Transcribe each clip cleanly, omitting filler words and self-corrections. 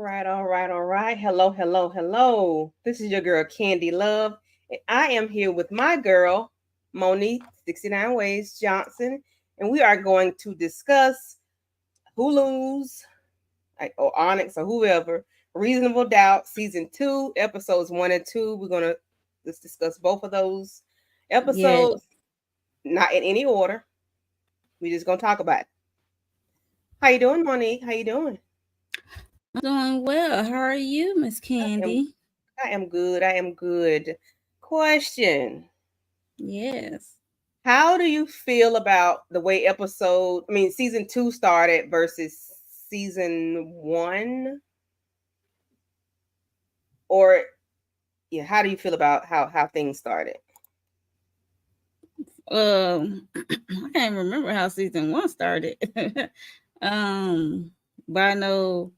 All right. Hello. This is your girl Candy Love. And I am here with my girl, Monique 69 Ways Johnson. And we are going to discuss Hulu's or Onyx or whoever, Reasonable Doubt, season 2, episodes 1 and 2. We're gonna let's discuss both of those Yeah, episodes, not in any order. We're just gonna talk about it. How you doing, Monique? How you doing? I'm doing well. How are you, Miss I am Candy? I am good. I am good. Question. Yes. How do you feel about the way season 2 started versus season 1? Or yeah, how do you feel about how things started? I can't remember how season one started. um, but I know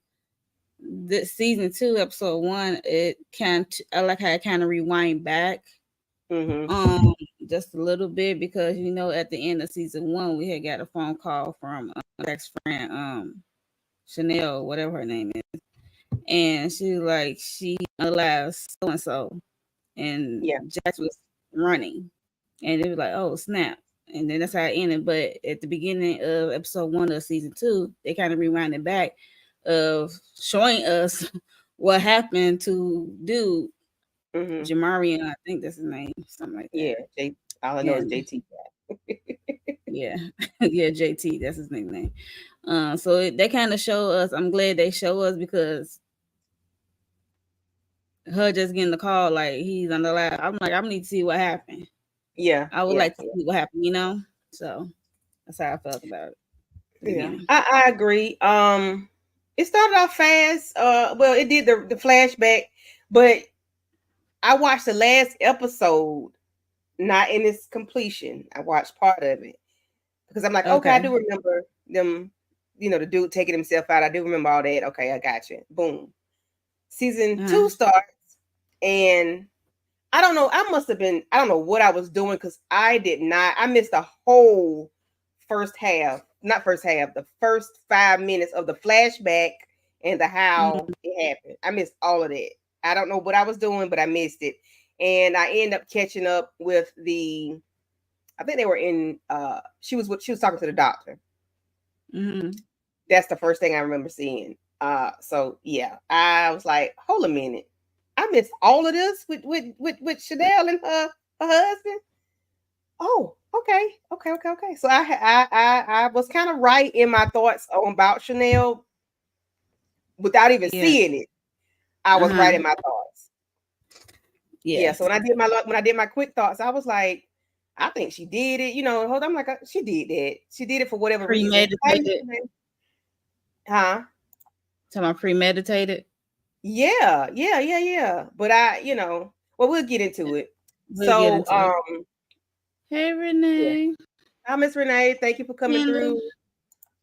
that season two, episode one, it can't. I like how it kind of rewind back, Mhm. um, just a little bit because at the end of season one, we had got a phone call from Jack's friend, Chanel, whatever her name is, and she was like she alive so and so, and Yeah. Jax was running, and it was like, oh snap, and then that's how it ended. But at the beginning of episode one of season two, they kind of rewinded back of showing us what happened to dude Mhm. Jamarian, I think that's his name, something like Yeah, that. all I know is And JT. yeah, yeah, JT, that's his nickname. They kind of show us. I'm glad they show us because her just getting the call like he's on the lab. I'm like, I need to see what happened. Yeah, I would yeah, like to see what happened. So that's how I felt about it at the yeah. beginning. I agree. It started off fast. Well, it did the flashback, but I watched the last episode, not in its completion. I watched part of it because I'm like, okay, I Okay. do remember them, the dude taking himself out. I do remember all that. Okay, I got you. Boom. Season Uh-huh. 2 starts, and I don't know. I don't know what I was doing because I did not. I missed the whole first half, not first half, the first 5 minutes of the flashback and the how Mm-hmm. it happened. I missed all of that. I don't know what I was doing, but I missed it. And I end up catching up with I think they were in she was talking to the doctor. Mm-hmm. That's the first thing I remember seeing. So yeah, I was like, hold a minute. I missed all of this with Chanel and her husband. Oh, okay. So I was kind of right in my thoughts on about Chanel without even Yeah. seeing it. I was Uh-huh. right in my thoughts. Yeah. So Yes. when I did my quick thoughts, I was like, I think she did it. Hold on, I'm like, she did that. She did it for whatever reason. Premeditated. Huh? Tell my premeditated. Yeah. But well, we'll get into it. We'll get So, into it. Hey yeah. Renee. Hi, Miss Renee. Thank you for coming Kendall. through.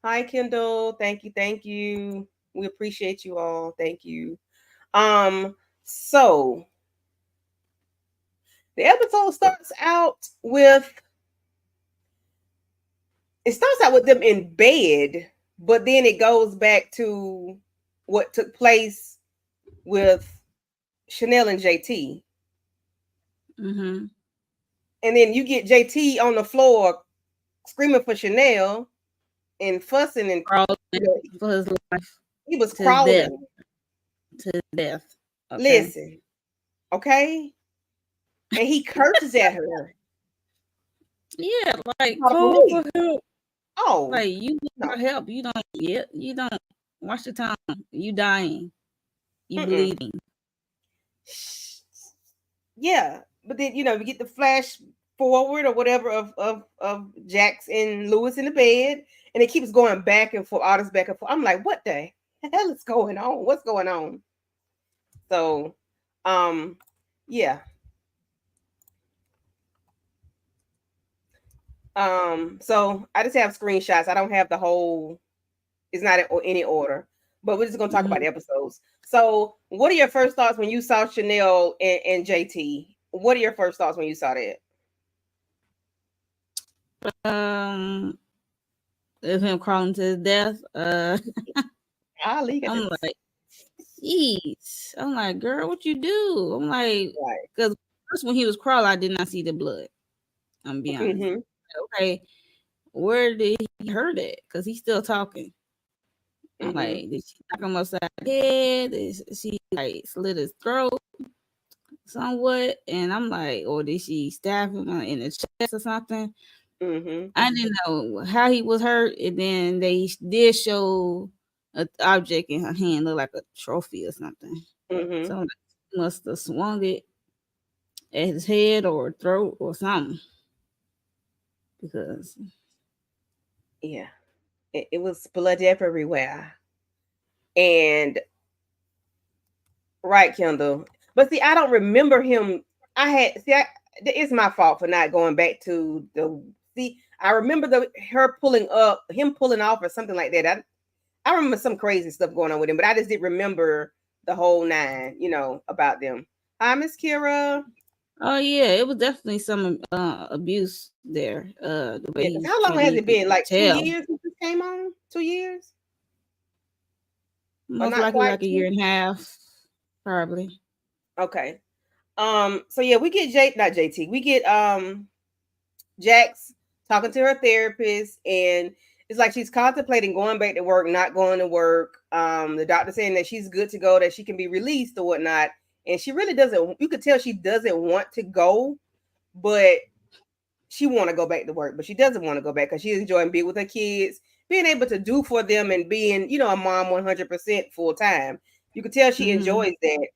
Hi, Kendall. Thank you. We appreciate you all. Thank you. Um, so the episode starts out with them in bed, but then it goes back to what took place with Chanel and JT. Mm-hmm. And then you get JT on the floor screaming for Chanel and fussing and Crawling you know, for his life he was to his death. crawling. To his death. Okay. Listen, okay? And he curses at her. Yeah, like Call the call for police. help. Oh, Like you need no. for help. You don't. Yeah, you don't. Watch the time. You dying. You Mm-mm. bleeding. Yeah. But then, we get the flash forward or whatever of Jax and Lewis in the bed. And it keeps going back and forth, all this back and forth. I'm like, what the hell is going on? What's going on? So, um, yeah. So I just have screenshots. I don't have the whole, it's not in any order, but we're just gonna talk about Mm-hmm. the episodes. So, what are your first thoughts when you saw Chanel and JT? What are your first thoughts when you saw that? Um, of him crawling to his death. Ali got I'm this. like, Jeez. I'm like, girl, what you do? I'm like, Right. because first when he was crawling, I did not see the blood. I'm gonna be honest. Mm-hmm. Okay, where did he hurt it? Because he's still talking. I'm Mm-hmm. like, did she knock him upside the head? Did she like slit his throat somewhat? And I'm like, or did she stab him in the chest or something? Mm-hmm. I didn't know how he was hurt. And then they did show an object in her hand, look like a trophy or something. Mm-hmm. So I'm like, she must have swung it at his head or throat or something. Because Yeah. It was blood everywhere. And right, Kendall. But see, I don't remember him. It's my fault for not going back to the see. I remember him pulling off or something like that. I remember some crazy stuff going on with him, but I just didn't remember the whole nine, about them. Hi, Miss Kira. oh yeah, it was definitely some abuse there. The way Yeah, he because was how long treating, has you it could been? Like two tell. years since this came on? 2 years? Or Most not likely quite like a year two? and a half, probably. Okay. So yeah, we get not JT. We get Jax talking to her therapist, and it's like she's contemplating going back to work, not going to work. The doctor saying that she's good to go, that she can be released or whatnot. And she really doesn't, you could tell she doesn't want to go, but she want to go back to work, but she doesn't want to go back because she's enjoying being with her kids, being able to do for them and being, a mom 100% full time. You could tell she Hmm. enjoys that.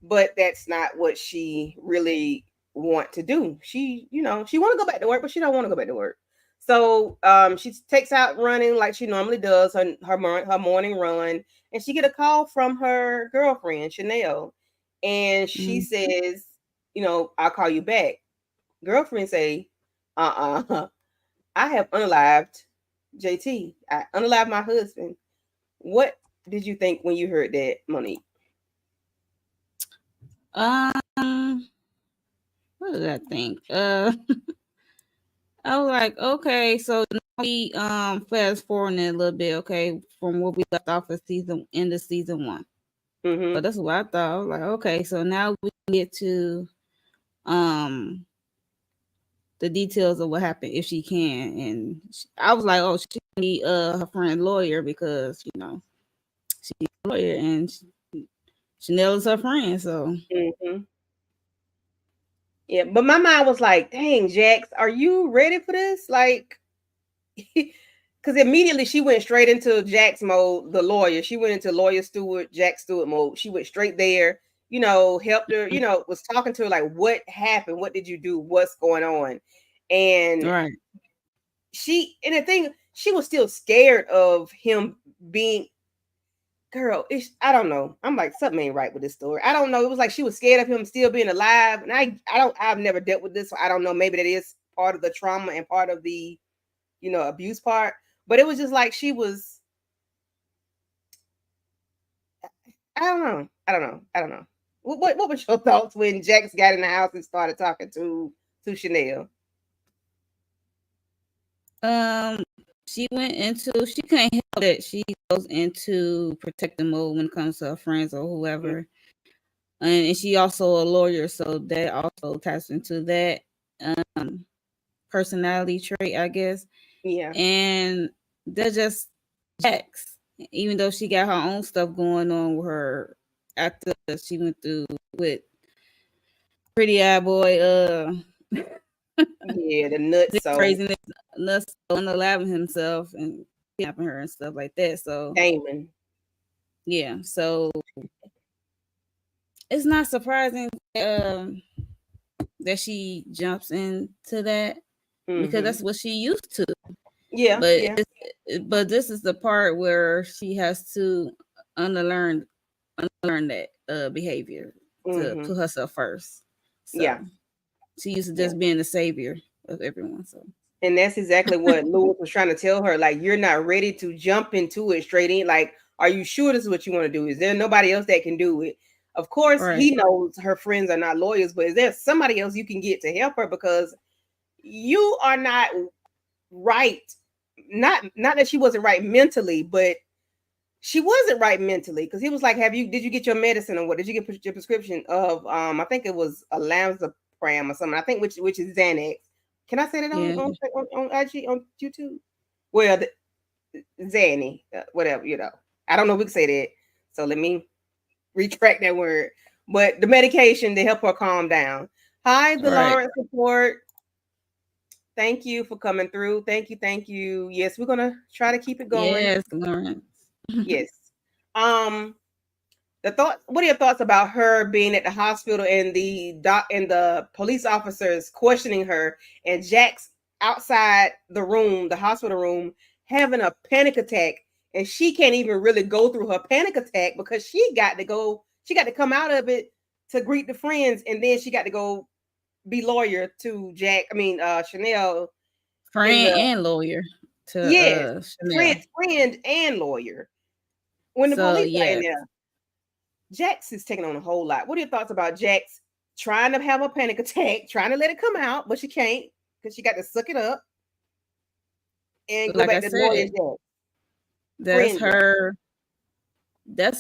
But that's not what she really want to do. She want to go back to work, but she don't want to go back to work. So she takes out running like she normally does, her morning run, and she get a call from her girlfriend Chanel, and she Hmm. says, I'll call you back. Girlfriend say, I have unalived JT. I unalived my husband. What did you think when you heard that, Monique? Um, what did I think? I was like, okay, so now we fast forwarding a little bit, okay, from where we left off of season 1. So Mm-hmm. that's what I thought. I was like, okay, so now we can get to um the details of what happened if she can. And I was like, oh, she need her friend lawyer because she's a lawyer and Chanel is her friend. So Mm-hmm. Yeah, but my mind was like, dang, Jax, are you ready for this? Like, because immediately she went straight into Jax mode, the lawyer. She went into lawyer Stewart, Jack Stewart mode. She went straight there, helped her, was talking to her like, what happened? What did you do? What's going on? And right. and the thing, she was still scared of him being, girl, I don't know. I'm like, something ain't right with this story. I don't know. It was like she was scared of him still being alive. And I've never dealt with this. So I don't know. Maybe that is part of the trauma and part of the, abuse part. But it was just like she was, I don't know. I don't know. I don't know. What was your thoughts when Jax got in the house and started talking to Chanel? Um, she can't help that she goes into protective mode when it comes to her friends or Mm. whoever. And she also a lawyer, so that also taps into that um personality trait, I guess. Yeah. And they're just Jax, even though she got her own stuff going on with her after she went through with pretty eye boy Yeah, the nuts. this So craziness, nuts unaliving himself and kidnapping her and stuff like that. So Damon. yeah, so it's not surprising that she jumps into that because Mm-hmm. that's what she used to. Yeah, But yeah. but this is the part where she has to unlearn unlearn that behavior to Mm-hmm. put herself first. So Yeah. she used to Yeah. just being the savior of everyone. So And that's exactly what Lewis was trying to tell her. Like, you're not ready to jump into it straight in. Like, are you sure this is what you want to do? Is there nobody else that can do it? Of course, right, he knows her friends are not lawyers, but is there somebody else you can get to help her? Because you are not right. Not that she wasn't right mentally, but she wasn't right mentally because he was like, did you get your medicine or what? Did you get your prescription of I think it was a Lambzapram or something. I think which is Xanax. Can I say that Yeah, on IG on YouTube? Well, Zanny, whatever, you know. I don't know if we can say that. So let me retract that word. But the medication to help her calm down. Hi, the right. Lawrence support. Thank you for coming through. Thank you, thank you. Yes, we're gonna try to keep it going. Yes, Lawrence. Yes. Um, what are your thoughts about her being at the hospital and the police officers questioning her and Jack's outside the hospital room, having a panic attack, and she can't even really go through her panic attack because she got to come out of it to greet the friends, and then she got to go be lawyer to Chanel in Friend the and lawyer to yes, Chanel. friend and lawyer when the So police are in yes, there. Jax is taking on a whole lot. What are your thoughts about Jax trying to have a panic attack, trying to let it come out, but she can't because she got to suck it up and go like I back to lawyer said, Jax, that's friend Jax.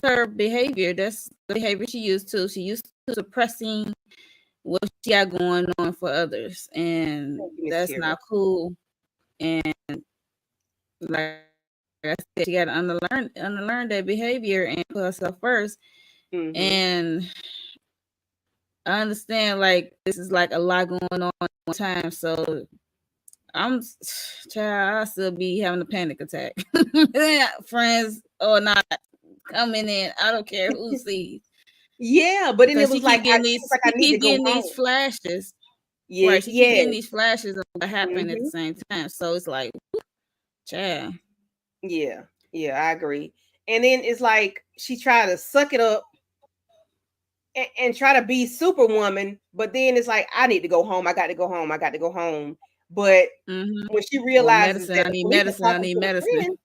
her behavior. That's the behavior she used to. She used to suppressing what she got going on for others, and Thank you, Miss that's Kira. not cool. And like I said, she got to unlearn that behavior and put herself first. Mm-hmm. And I understand like this is like a lot going on at one time. So I'm child, I still be having a panic attack. Friends or not coming in. I don't care who sees. Yeah, but then Because it was like I she need to keep go getting these home. flashes. Yeah, Right. She keep yes. getting these flashes of what happened at the Mm-hmm. same time. So it's like, child. Yeah, yeah, I agree. And then it's like she tried to suck it up and try to be superwoman, but then it's like I need to go home. I got to go home. I got to go home. But Mm-hmm. when she Or realizes medicine. that I the need police are medicine. I talking need to the medicine. friend,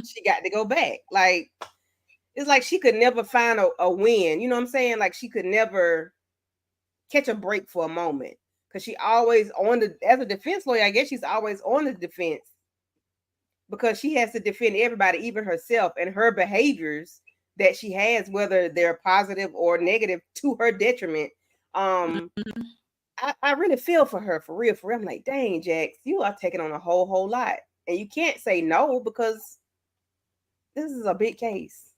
she got to go back. Like it's like she could never find a win. You know what I'm saying? Like she could never catch a break for a moment because she always on the as a defense lawyer. I guess she's always on the defense because she has to defend everybody, even herself, and her behaviors that she has, whether they're positive or negative to her detriment. Um, Mm-hmm. I really feel for her for real, for real. I'm like, dang, Jax, you are taking on a whole lot. And you can't say no because this is a big case.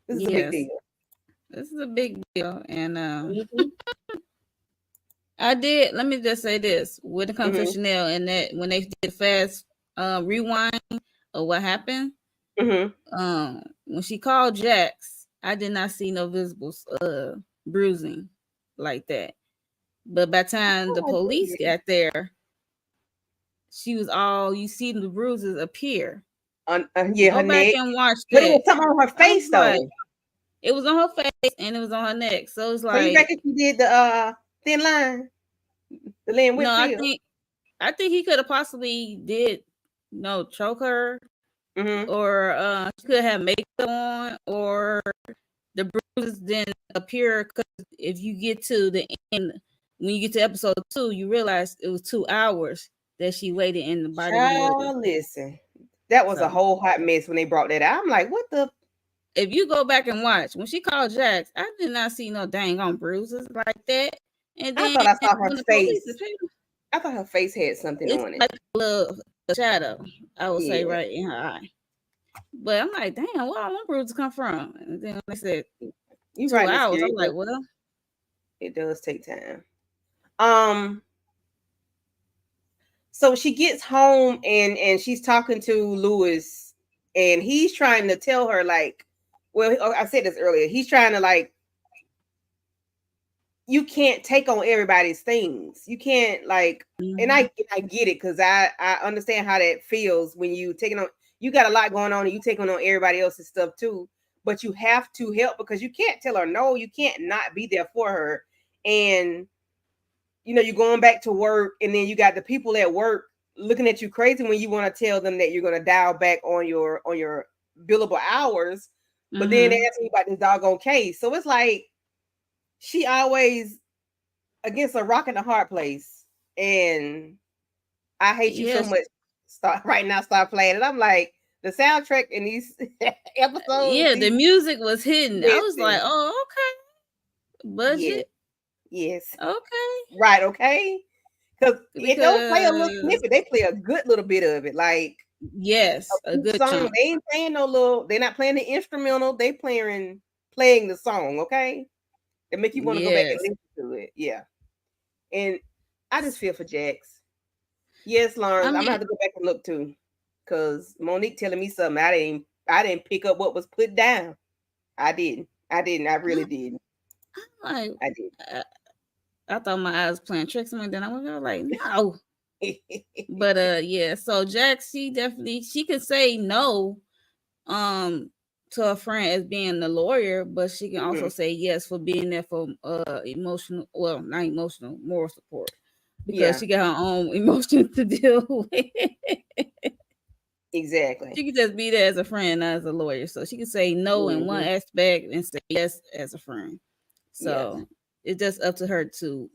This is a big Yes. deal. This is a big deal. And Hmm. I did. Let me just say this: when it comes to Hmm. Chanel, and that when they did fast rewind of what happened, Hmm. when she called Jax, I did not see no visible bruising like that. But by the time the Oh, I police did. got there, she was all you see the bruises appear. Yeah, her Go back neck. and watch But it that. was something on her I was face like, though. it was on her face and it was on her neck. So it's So you like, reckon she did the thin line, the Lynn no, Whitfield? I think he could have possibly did choke her, Hmm. or she could have makeup on, or the bruises didn't appear because if you get to the end, when you get to episode 2, you realize it was 2 hours that she waited in the body ward. Child, listen, that was a So whole hot mess when they brought that out. I'm like, what the? if you go back and watch when she called Jax, I did not see no dang on bruises like that. And I then thought I saw her when the police face. appeared, I thought her face had something it's on it. like a little shadow, I would say, Yeah, right in her eye. But I'm like, damn, where all them bruises come from? And then they said you're two right, Miss hours. Kira. I'm like, well, It does take time. Um, so she gets home and she's talking to Lewis, and he's trying to tell her like, well, I said this earlier. He's trying to like, you can't take on everybody's things. You can't like, and mm-hmm, I get it because I understand how that feels when you taking on. You got a lot going on and you taking on everybody else's stuff too. But you have to help because you can't tell her no. You can't not be there for her. And you're going back to work, and then you got the people at work looking at you crazy when you want to tell them that you're going to dial back on your billable hours. But then they mm-hmm. ask me about this doggone case. So it's like she always against a rock and a hard place. And I hate you so Yes, much. Start right now, start playing. And I'm like, The soundtrack in these episodes, Yeah, the these music was hidden. I was like, listen, oh, okay, yes, budget, yes, okay, right, okay, because it don't play a little because snippet. They play a good little bit of it, like a yes, a good good song. chunk. They ain't playing no little. They're not playing the instrumental. They playing the song. Okay, they make you want to go back and Yes, listen to it. Yeah, and I just feel for Jax. Yes, I Lawrence, I'm gonna mean, have to go back and look too, cause Monique telling me something I didn't pick up what was put down. I didn't. I didn't. I really didn't. like I did. I, I thought my eyes playing tricks on me. Then I was like, no. But yeah. So Jax, she definitely she could say no, um, to a friend as being the lawyer, but she can also Mhm. say yes for being there for emotional, well, not emotional, moral support, because Yeah, she got her own emotions to deal with. exactly. She could just be there as a friend, not as a lawyer. So she could say no in one Hmm. aspect and say yes as a friend. Yeah. So it's just up to her to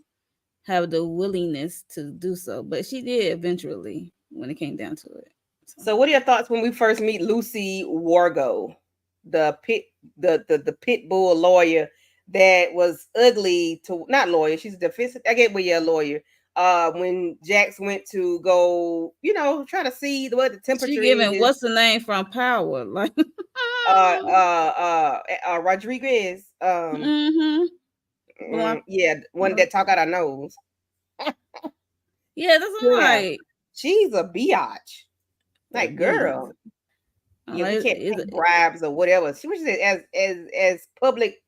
have the willingness to do so. But she did eventually when it came down to it. So So, what are your thoughts when we first meet Lucy Wargo, the the pit bull lawyer that was ugly to not lawyer? She's a defense. I get where you're a lawyer. When Jax went to go, try to see what the she temperature giving is. what's the name from Power? Like Rodriguez. mm-hmm. Blunt. Yeah, one that talk out her nose. Yeah, that's what I'm Yeah, like. she's a biatch. Like, Be girl, I'm yeah, we like, can't take bribes or whatever. She was just as public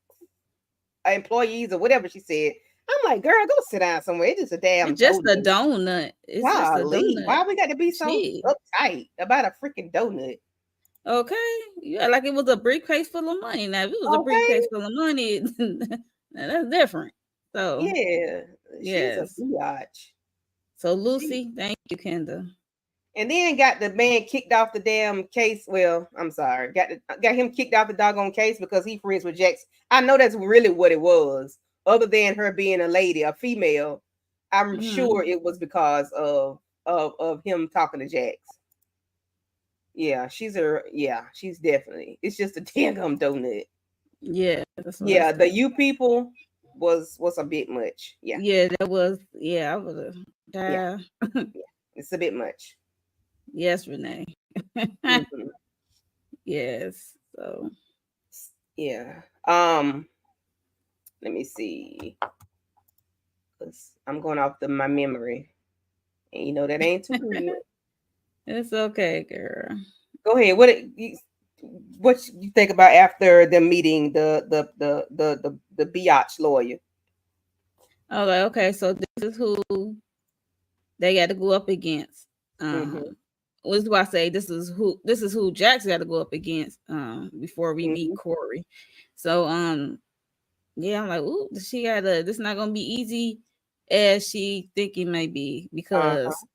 employees or whatever she said. I'm like, girl, go sit down somewhere. It's just a damn it's just a donut. donut. It's just a Golly, donut. why we got to be so Gee. uptight about a freaking donut? Okay. Yeah, like it was a briefcase full of money. Now, if it was a Okay, briefcase full of money, now that's different. So, yeah, she's a yes. biatch. So, She Lucy, thank you, Kendra. and then got the man kicked off the damn case. Well, I'm sorry, got him kicked off the doggone case because he friends with Jax. I know that's really what it was. Other than her being a lady, a female, I'm Mm-hmm. sure it was because of him talking to Jax. She's definitely. It's just a damn donut. Yeah, that's what I Yeah, the said. you people was a bit much. Yeah, Yeah, that was, yeah, I would yeah, have. yeah. It's a bit much. Yes, Renee. Hmm. Yes. So, Yeah. Let me see. Cause I'm going off my memory, and that ain't too good. it's okay, girl. Go ahead. What you think about after the meeting the biatch lawyer? I was like, okay, so this is who they got to go up against. Mm-hmm. What is why I say this is who Jack's got to go up against before we meet Mm-hmm. Corey. So yeah, I'm like, ooh, she gotta this not gonna be easy as she think it may be Uh-huh. because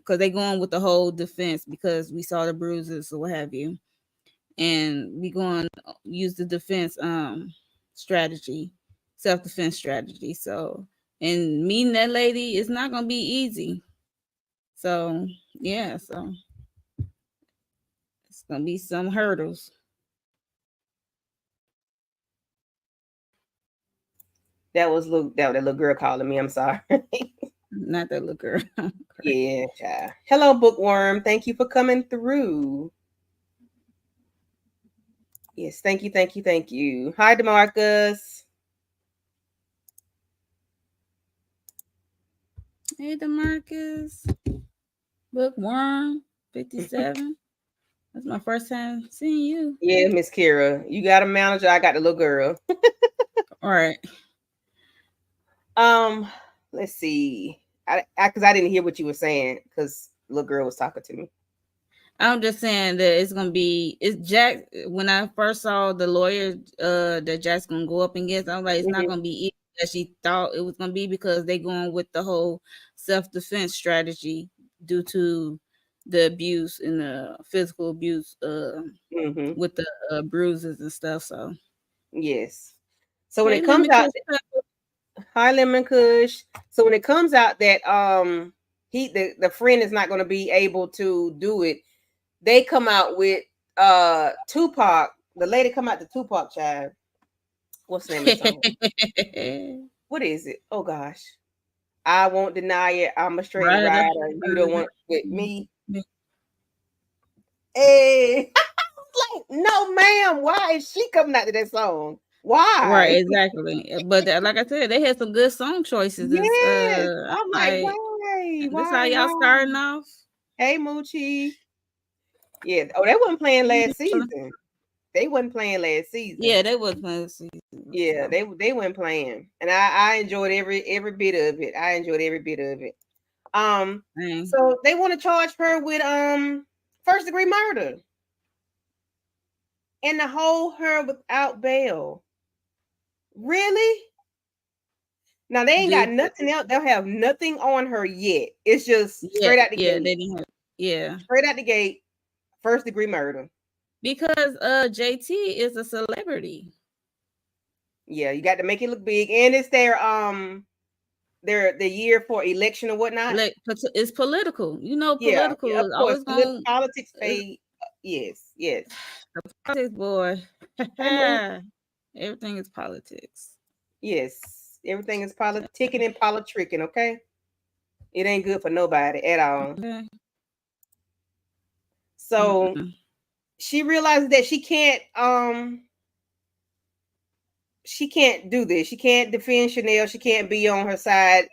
they going with the whole defense because we saw the bruises or what have you. And we going to use the defense strategy, self-defense strategy. So and meeting that lady is not gonna be easy. So yeah, so it's gonna be some hurdles. That little girl calling me. I'm sorry. Not that little girl. Yeah, child. Hello, bookworm. Thank you for coming through. Yes, thank you, thank you, thank you. Hi, Demarcus. Hey, Demarcus, bookworm 57. That's my first time seeing you. Yeah, Miss Kira. You got a manager. I got the little girl. All right. Um, let's see. Because I didn't hear what you were saying because little girl was talking to me. I'm just saying that it's gonna be it's Jack. When I first saw the lawyer that Jack's gonna go up against, I was like, it's not Hmm. gonna be easy as she thought it was gonna be because they going with the whole self defense strategy due to the abuse and the physical abuse Hmm. with the bruises and stuff. So Yes. So when hey, it comes lemon out, kiss pepper. hi Lemon Kush. So when it comes out that the friend is not going to be able to do it, they come out with Tupac, the lady come out the Tupac child. What's the name of the song? What is it? Oh gosh. I won't deny it. I'm a straight Rider. rider. You don't want with me. Hey. Like, no, ma'am. Why is she coming out to that song? Right, Why? exactly. But like I said, they had some good song choices. It's, Yes. I'm I'm like, like, why? this how Why? y'all Why? starting off? Hey, Moochie. Yeah. Oh, they wasn't playing last season. They wasn't playing last season. Yeah, they was playing season. Yeah, So, they weren't playing, and I enjoyed every bit of it. I enjoyed every bit of it. Um, dang. so they want to charge her with first degree murder and to hold her without bail. Really? Now they ain't got Due to, nothing else. They'll have nothing on her yet. It's just yeah, straight out the yeah, gate. they didn't have, yeah. Straight out the gate. First degree murder. Because JT is a celebrity. Yeah, you got to make it look big, and it's their the year for election or whatnot. Like it's political. You know, Yeah, yeah, political of is course. always gonna Politics pay. Yes, yes. the politics, boy. Hey, Moo. Everything is politics. Yes, everything is politicking and politricking. Okay, it ain't good for nobody at all. Okay. So Mm-mm. she realizes that she can't do this. She can't defend Chanel. She can't be on her side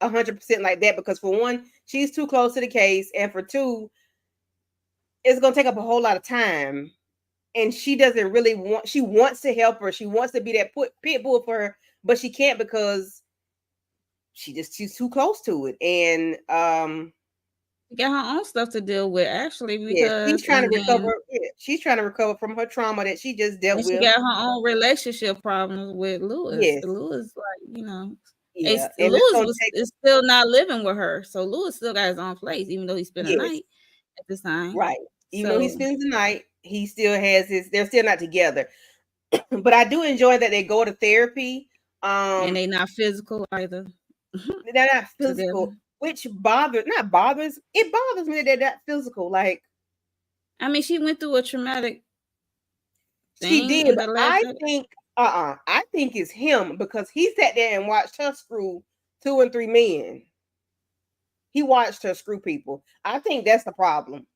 100% like that because for one, she's too close to the case, and for two, it's gonna take up a whole lot of time. And she doesn't really want. She wants to help her. She wants to be that pit bull for her, but she can't because she's too close to it. And She got her own stuff to deal with, actually, yeah, she's because trying to recover. Yeah, she's trying to recover from her trauma that she just dealt and she with. got her own relationship problems with Lewis. Yes, Lewis, like, yeah, and it's Lewis gonna was take. is still not living with her, so Lewis still got his own place, even though he spent a Yes, night at this time. right. Even though he So, spends the night, he still has his. They're still not together. But I do enjoy that they go to therapy. and Um, they not physical either they're not physical, together. which bothers not bothers. It bothers me that they're not physical. Like I mean, she went through a traumatic she thing did, in but the last. I think I think it's him because he sat there and watched her screw two and three men. He watched her screw people. I think that's the problem.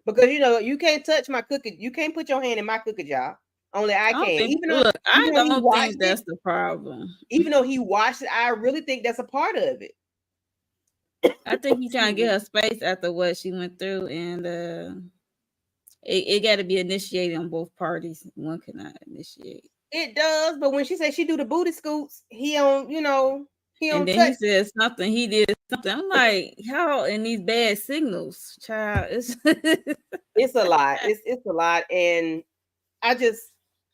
Because you can't touch my cookie. You can't put your hand in my cookie jar. Only I I don't can. think. Look, I Even though he don't watched think it, that's the problem. I really think that's a part of it. I think he trying Excuse to get me. her space after what she went through, and it got to be initiated on both parties. One cannot initiate. It does, but when she said she do the booty scoots, he And don't then he touch. said something. He did something. I'm like, how in these bad signals, child? It's It's a lot. It's a lot, and I just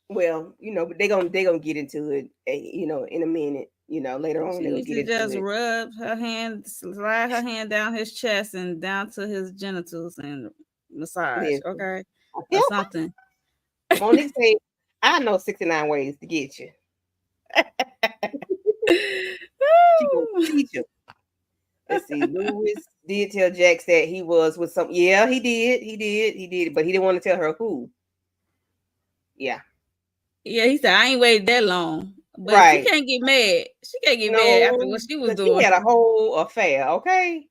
but they gonna get into it, in a minute. Later on she they're gonna needs get to into just it. rub her hand, slide her hand down his chest and down to his genitals and massage, Listen, okay, or something. Monique said, "I know 69 ways to get you." She gonna teach him. Let's see. Lewis did tell Jax that he was with some. Yeah, he did, but he didn't want to tell her who. Yeah, Yeah, he said I ain't waited that long, but she right. can't get mad. She can't get mad after No, what she was because he doing. had a whole affair. Okay,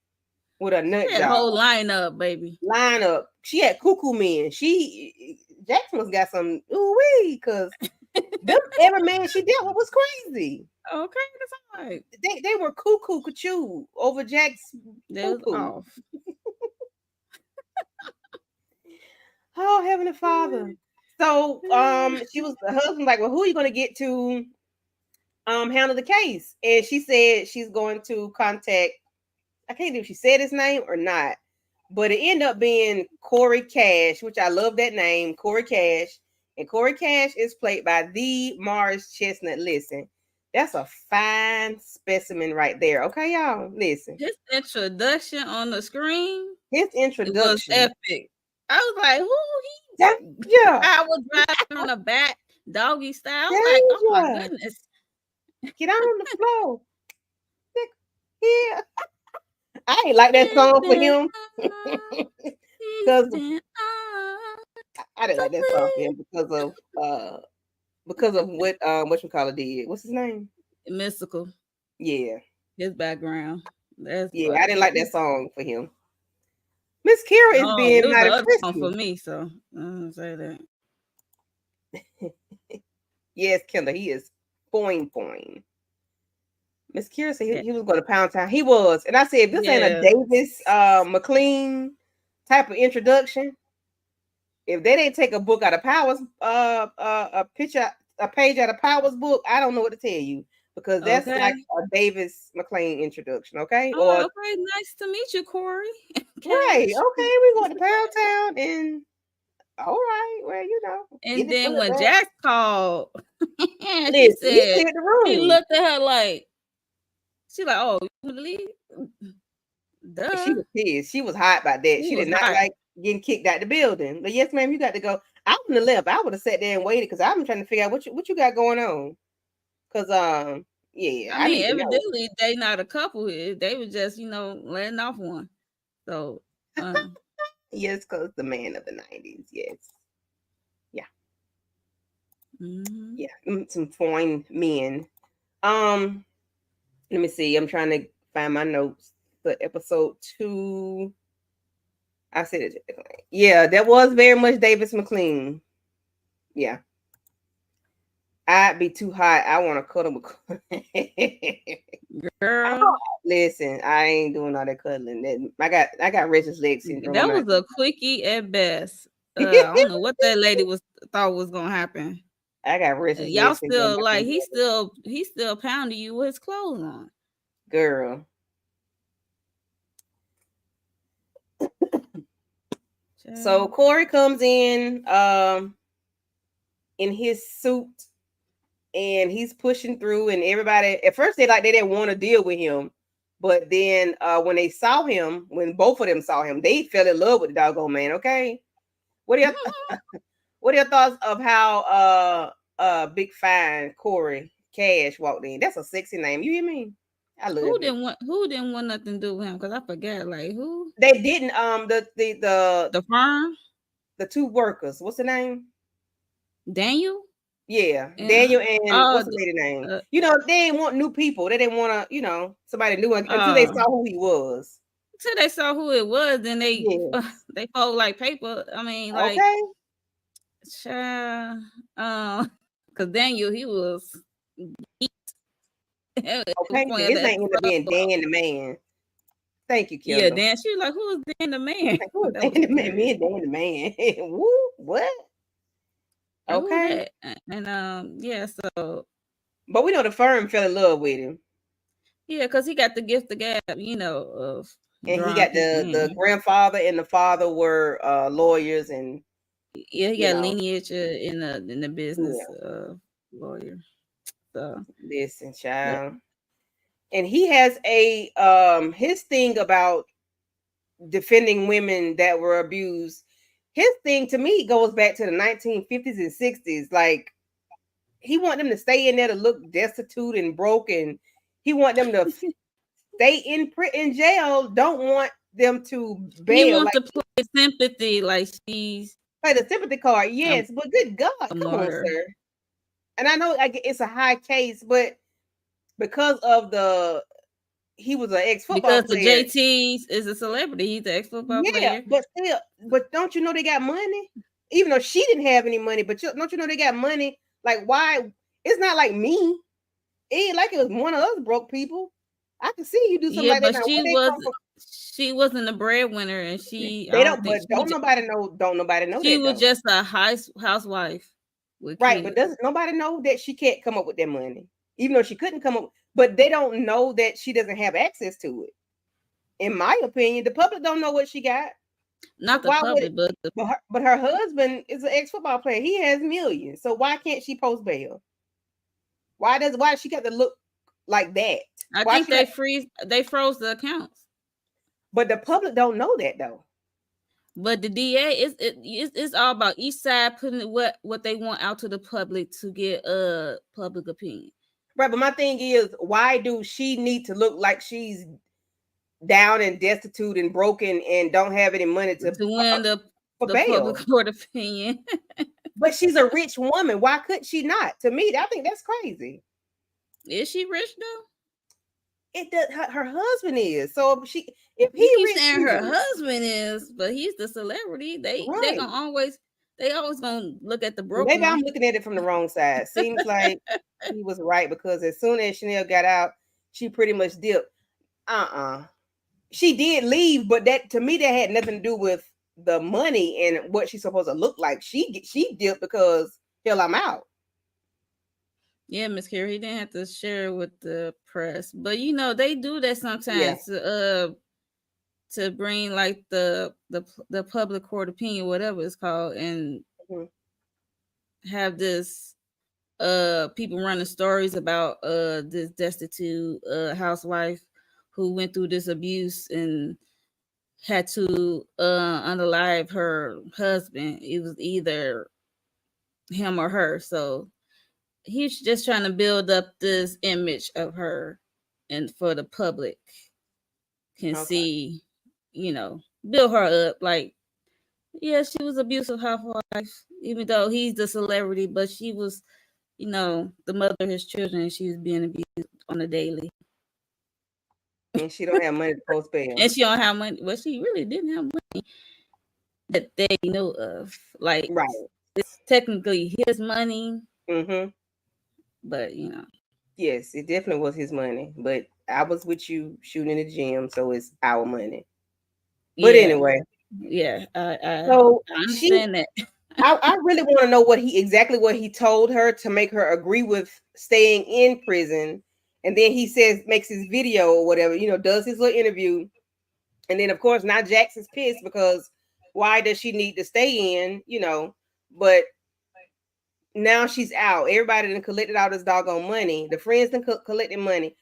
with a She nut had a job whole lineup, baby. lineup. She had cuckoo men. Jackson must got some ooh wee because them every man she dealt with was crazy. Okay, that's all right. They were cuckoo over Jack's They poo was poo. off. Oh, Heavenly Father. So she was the husband like, well, who are you gonna get to handle the case? And she said she's going to contact, I can't do if she said his name or not, but it ended up being Corey Cash, which I love that name, Corey Cash. And Corey Cash is played by the Mars Chestnut. Listen, that's a fine specimen right there. Okay, y'all. Listen. His introduction on the screen, His it was introduction. epic. I was like, who That, he yeah. I was driving on the back, doggy style. I was like, oh my Danger. goodness. Get on the floor. Yeah. I ain't like that song for Listen, him. Because listen, I didn't like that song for him because of what you call it did. What's his name? Mystical. Yeah, His background. That's yeah. I like didn't like that song for him. Miss Kira is no, being it was the mighty other one for frisky. me. So I don't say that. Yes, Kendall, he is point. Miss Kira said Yeah, he was going to Pound Town. He was, and I said, if this ain't a yeah. Davis McLean type of introduction, if they didn't take a book out of Powers, a page out of Powers book, I don't know what to tell you because that's like Okay. a Davis McLean introduction, okay? Oh, Or okay. Nice to meet you, Corey. right, Cash. okay, we going to Pound Town, and all right, well, get And it then put when back. Jack called, she Listen, he said cleared the he room. looked at her like she like, oh, you want to leave? And she Duh. was pissed. She was hot about that. He She was did not hot. like getting kicked out the building. But yes, ma'am, you got to go. I wouldn't have left. I would have sat there and waited because I'm trying to figure out what you got going on. Cause yeah, I I mean, need to know. evidently they not a couple. They were just, letting off one. So, Yes, cause the man of the '90s. Yes, yeah, mhm. yeah, some fine men. Um, let me see. I'm trying to find my notes for episode 2. I said it. Yeah, that was very much Davis McLean. Yeah, I'd be too hot. I want to cut him. Girl, Listen, I ain't doing all that cuddling. I got restless leg syndrome. that I'm not. was a quickie at best. I don't know what that lady was thought was gonna happen. I got restless leg Y'all syndrome. still I like can't do it. he's still pounding you with his clothes on. Girl. So Child. Corey comes in his suit and he's pushing through and everybody at first they didn't want to deal with him. But then when they saw him, when both of them saw him, they fell in love with the doggone man, okay? What are your what are your thoughts of how big fine Corey Cash walked in? That's a sexy name. You hear me? I loved it. Who didn't want nothing to do with him? Because I forgot like who? They didn't The firm? the two workers. What's the name? Daniel? Yeah, Yeah. Daniel and Oh what's the lady name? uh, They didn't want new people. They didn't want to, somebody new until they uh saw who he was. till they saw who it was, then they Yes. they fold like paper. I mean, like, Okay. child, because Daniel he was at the Okay. So point of his the name ended up episode. being Dan the Man. Thank you, Yeah, Kendall. Dan. She was like, "Who is Dan the man?" Like, who is That Dan was the Man? Me hilarious. and Dan the Man. Woo, what? Who Okay. that? And yeah. So But we know the firm fell in love with him. yeah, because he got the gift of gab, of And he drawing got people the in. grandfather and the father were lawyers and Yeah, he you got know, lineage in the business yeah. lawyer. So Listen, yeah. child. And he has a his thing about defending women that were abused. His thing to me goes back to the 1950s and 60s. Like he want them to stay in there to look destitute and broke, and he want them to stay in jail. Don't want them to He bail. wants Like to play sympathy like she's play the sympathy card, a, yes, but good God, a come on, martyr. sir. And I know it's a high case, but because of the he was an ex football Because the player. JT's is a celebrity. He's an ex football Yeah, player. but still, but don't you know they got money? Even though she didn't have any money, but don't you know they got money? Like why? It's not like me. It ain't like it was one of us broke people. I can see you do something Yeah, like that but now. Where they come from? she wasn't a breadwinner, and I They don't don't. think But don't nobody know. Don't nobody know she that was though. just a housewife with Right? But kids. doesn't nobody know that she can't come up with that money, even though she couldn't come up. But they don't know that she doesn't have access to it. In my opinion, the public don't know what she got. So Not the why would it? public, but But her husband is an ex football player. He has millions. So why can't she post bail? Why does she got to look like that? I Why think she got? they froze the accounts. But the public don't know that though. But the DA it's all about each side putting what they want out to the public to get public opinion. Right. But my thing is, why do she need to look like she's down and destitute and broken and don't have any money to To win the for the public bail. court opinion. But she's a rich woman. Why could she not? To me, I think that's crazy. Is she rich though? It does. Her husband is. So if he You keep rich saying her too, husband is, but he's the celebrity. They right? gonna always they always gonna look at the broke Maybe I'm one. looking at it from the wrong side. Seems like he was right because as soon as Chanel got out, she pretty much dipped. She did leave, but that to me that had nothing to do with the money and what she's supposed to look like. She dipped because hell, I'm out. Yeah, Miss Carey, he didn't have to share with the press, but you know they do that Yeah. sometimes to bring like the public court opinion, whatever it's called, and Mhm. have this people running stories about this destitute housewife who went through this abuse and had to unalive her husband. It was either him or her. So he's just trying to build up this image of her and for the public can Okay. see, build her up like, yeah, she was abusive housewife, even though he's the celebrity, but she was, the mother of his children, and she was being abused on a daily. And she don't have money to post bail. And she don't have money. Well, she really didn't have money that they know of. Like Right. it's technically his money, Mm-hmm. but Yes, it definitely was his money. But I was with you shooting in the gym, so it's our money. But yeah, anyway, yeah. so I understand that. I really want to know exactly what he told her to make her agree with staying in prison. And then he says, makes his video or whatever, does his little interview. And then, of course, now Jax is pissed because why does she need to stay in? But now she's out. Everybody done collected all this doggone money. The friends done collected money.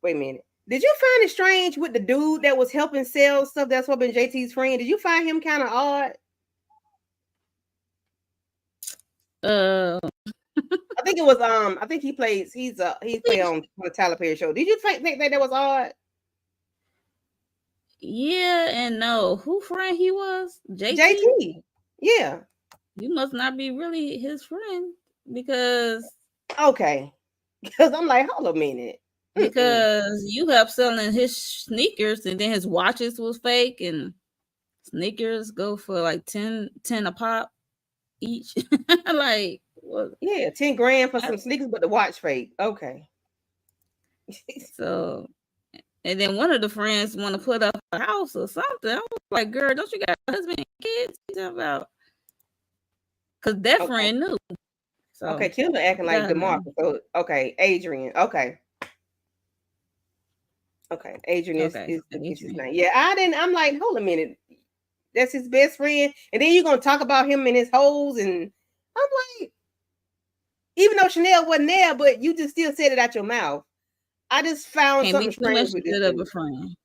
Wait a minute. Did you find it strange with the dude that was helping sell stuff that's helping JT's friend? Did you find him kind of odd? Uh, I think it was I think he played on the Tyler Perry show. Did you think that was odd? yeah and no. Who friend he was? JT? JT. Yeah. You must not be really his friend because Okay. Because I'm like, hold a minute. Mm-mm. because you helped selling his sneakers and then his watches was fake and sneakers go for like 10 a pop each. Like what? Yeah, 10 grand for some sneakers, but the watch fake. Okay. So and then one of the friends want to put up a house or something. I was like, girl, don't you got a husband and kids? You talking about? Because that Okay. friend knew. So Okay. Kilmer acting let like her know. DeMarcus. So okay, Adrian. Okay. Okay. Adrian Okay, is his Adrian. name. Yeah, I'm like, hold a minute. That's his best friend. And then you're gonna talk about him and his hoes, and I'm like, even though Chanel wasn't there, but you just still said it out your mouth. I just found Can't be something too much strange with this good of a dude. friend.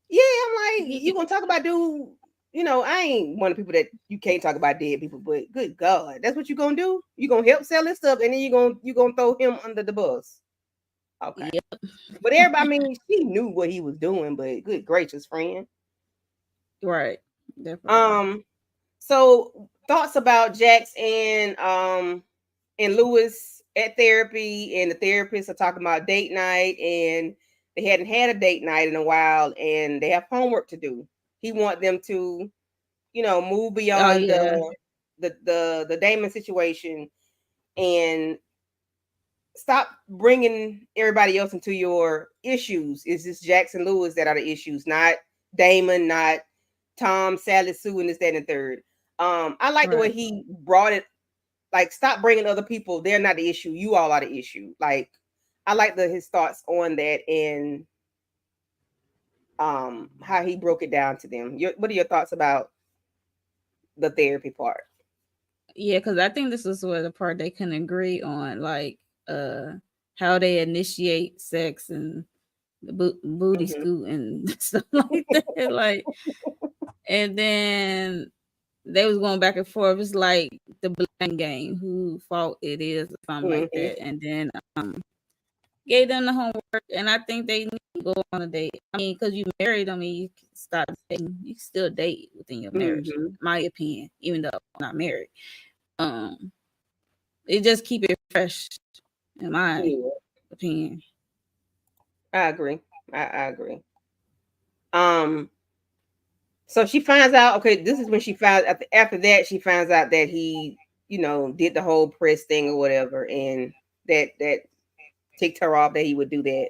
Yeah, I'm like, you gonna talk about dude? I ain't one of the people that you can't talk about dead people, but good God, that's what you gonna do? You gonna help sell this stuff, and then you gonna throw him under the bus? Okay, Yep. but everybody, I mean, she knew what he was doing, but good gracious, friend. Right. That part. Um, so thoughts about Jax and Lewis at therapy, and the therapists are talking about date night, and they hadn't had a date night in a while, and they have homework to do. He want them to, move Oh beyond yeah. the Damon situation and stop bringing everybody else into your issues. It's just Jackson Lewis that are the issues, not Damon, not Tom, Sally Sue, and this, that, and the third. I like the way Right. he brought it. Like, stop bringing other people. They're not the issue. You all are the issue. Like, I like his thoughts on that and how he broke it down to them. What are your thoughts about the therapy part? Yeah, because I think this is where the part they can agree on, like how they initiate sex and the booty Mm-hmm. scoot and stuff like that. Like, and then they was going back and forth. It's like the blame game, who fault it is, or something like Mm-hmm. that. And then gave them the homework, and I think they need to go on a date. I mean, because you married them, you can stop dating. You can still date within your marriage, Mm-hmm. my opinion. Even though I'm not married, um, it just keep it fresh, in my Yeah, opinion. I agree. I agree. Um, so she finds out. Okay, this is when she finds after that she finds out that he, did the whole press thing or whatever, and that ticked her off that he would do that.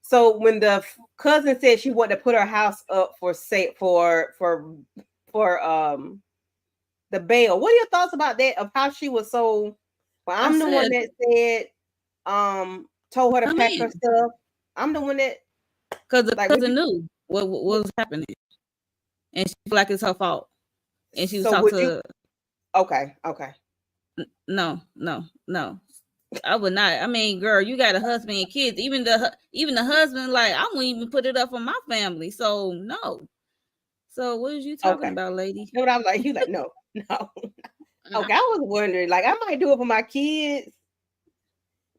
So when the cousin said she wanted to put her house up for say for the bail, what are your thoughts about that? Of how she was so. Well, I I'm the one said, that said told her to come pack her in, stuff. I'm the one that because the like what cousin you. knew what was happening, and she feel like it's her fault, and she was So talking would you? to. Okay, okay, No, no, no. I would not. I mean, girl, you got a husband and kids. Even the husband, like, I wouldn't even put it up for my family. So no. So what is you talking okay. about, lady? You know what I'm like? You like no, no. No. Okay, I was wondering. Like I might do it for my kids,